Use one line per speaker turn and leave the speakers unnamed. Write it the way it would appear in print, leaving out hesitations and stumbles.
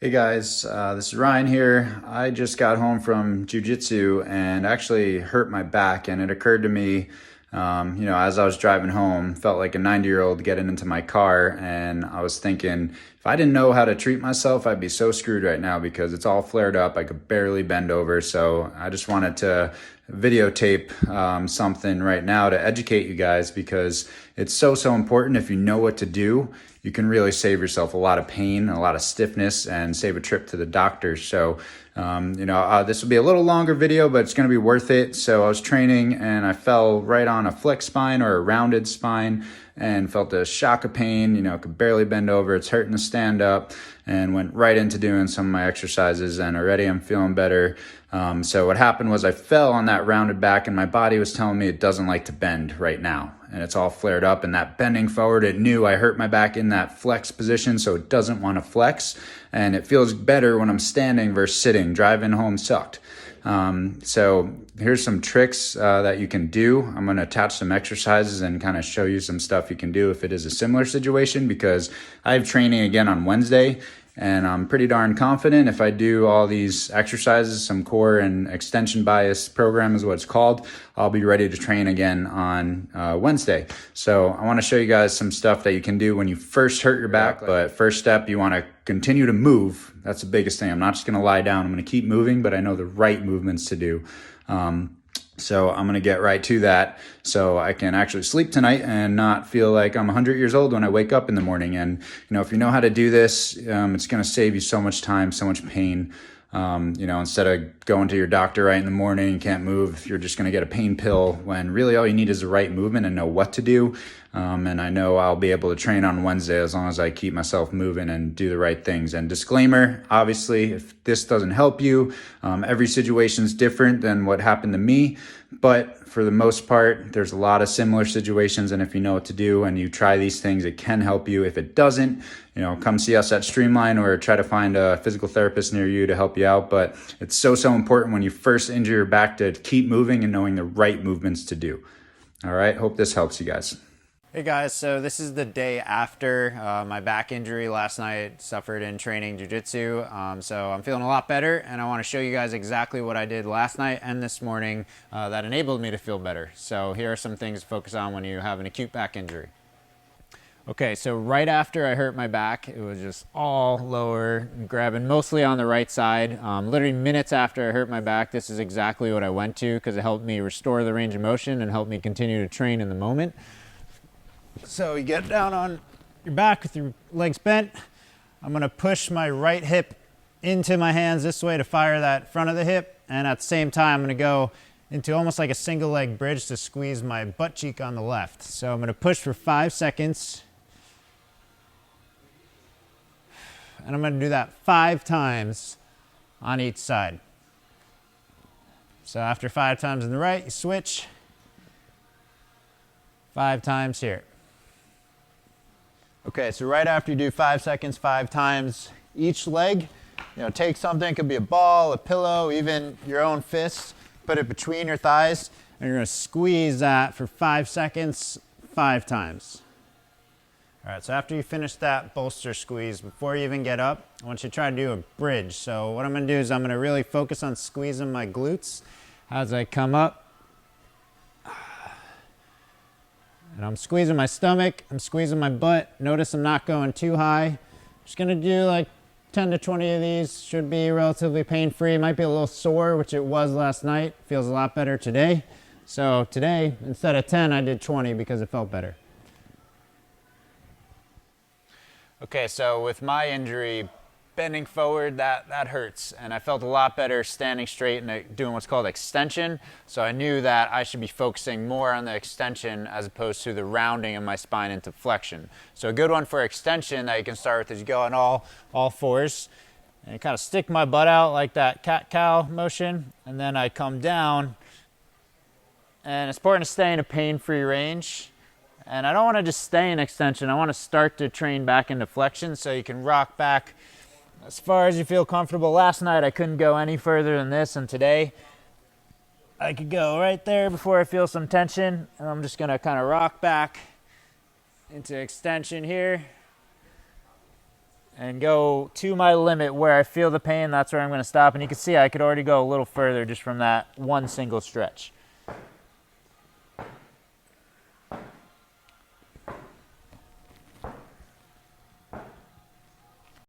Hey guys, this is Ryan here. I just got home from jujitsu and actually hurt my back, and it occurred to me, as I was driving home, felt like a 90-year-old getting into my car, and I was thinking, if I didn't know how to treat myself, I'd be so screwed right now because it's all flared up. I could barely bend over, so I just wanted to videotape something right now to educate you guys because it's so important. If you know what to do, you can really save yourself a lot of pain, a lot of stiffness, and save a trip to the doctor. So, this will be a little longer video, but it's going to be worth it. So I was training and I fell right on a flex spine or a rounded spine and felt a shock of pain, could barely bend over. It's hurting to stand up, and went right into doing some of my exercises, and already I'm feeling better. So what happened was I fell on that rounded back, and my body was telling me it doesn't like to bend right now, and it's all flared up. And that bending forward, it knew I hurt my back in that flex position, so it doesn't want to flex, and it feels better when I'm standing versus sitting. Driving home sucked. So here's some tricks that you can do. I'm going to attach some exercises and kind of show you some stuff you can do if it is a similar situation, because I have training again on Wednesday, and I'm pretty darn confident if I do all these exercises, some core and extension bias program is what it's called, I'll be ready to train again on Wednesday. So I want to show you guys some stuff that you can do when you first hurt your back. But first step, you want to continue to move. That's the biggest thing. I'm not just going to lie down. I'm going to keep moving, but I know the right movements to do. So I'm going to get right to that so I can actually sleep tonight and not feel like I'm 100 years old when I wake up in the morning. And, if you know how to do this, it's going to save you so much time, so much pain. Instead of going to your doctor right in the morning, you can't move, you're just going to get a pain pill, when really all you need is the right movement and know what to do. And I know I'll be able to train on Wednesday as long as I keep myself moving and do the right things. And disclaimer, obviously, if this doesn't help you, every situation is different than what happened to me. But for the most part, there's a lot of similar situations. And if you know what to do and you try these things, it can help you. If it doesn't, come see us at Streamline, or try to find a physical therapist near you to help you out. But it's so important when you first injure your back to keep moving and knowing the right movements to do. All right. Hope this helps you guys.
Hey guys, so this is the day after my back injury last night, suffered in training jiu-jitsu. So I'm feeling a lot better, and I want to show you guys exactly what I did last night and this morning that enabled me to feel better. So here are some things to focus on when you have an acute back injury. Okay, so right after I hurt my back, it was just all lower, grabbing mostly on the right side. Literally minutes after I hurt my back, this is exactly what I went to, because it helped me restore the range of motion and helped me continue to train in the moment. So you get down on your back with your legs bent. I'm going to push my right hip into my hands this way to fire that front of the hip. And at the same time, I'm going to go into almost like a single leg bridge to squeeze my butt cheek on the left. So I'm going to push for 5 seconds. And I'm going to do that 5 times on each side. So after 5 times in the right, you switch. 5 times here. Okay, so right after you do 5 seconds, 5 times each leg, take something, it could be a ball, a pillow, even your own fist, put it between your thighs, and you're going to squeeze that for 5 seconds, 5 times. All right, so after you finish that bolster squeeze, before you even get up, I want you to try to do a bridge. So what I'm going to do is I'm going to really focus on squeezing my glutes as I come up. And I'm squeezing my stomach, I'm squeezing my butt. Notice I'm not going too high. Just gonna do like 10 to 20 of these. Should be relatively pain-free. Might be a little sore, which it was last night. Feels a lot better today. So today, instead of 10, I did 20 because it felt better. Okay, so with my injury, bending forward, that hurts. And I felt a lot better standing straight and doing what's called extension. So I knew that I should be focusing more on the extension as opposed to the rounding of my spine into flexion. So a good one for extension that you can start with is you go on all fours and kind of stick my butt out like that cat-cow motion. And then I come down, and it's important to stay in a pain-free range. And I don't want to just stay in extension. I want to start to train back into flexion so you can rock back as far as you feel comfortable. Last night I couldn't go any further than this, and today I could go right there before I feel some tension, and I'm just going to kind of rock back into extension here
and go to my limit where I feel the pain. That's where I'm going to stop. And you can see I could already go a little further just from that one single stretch.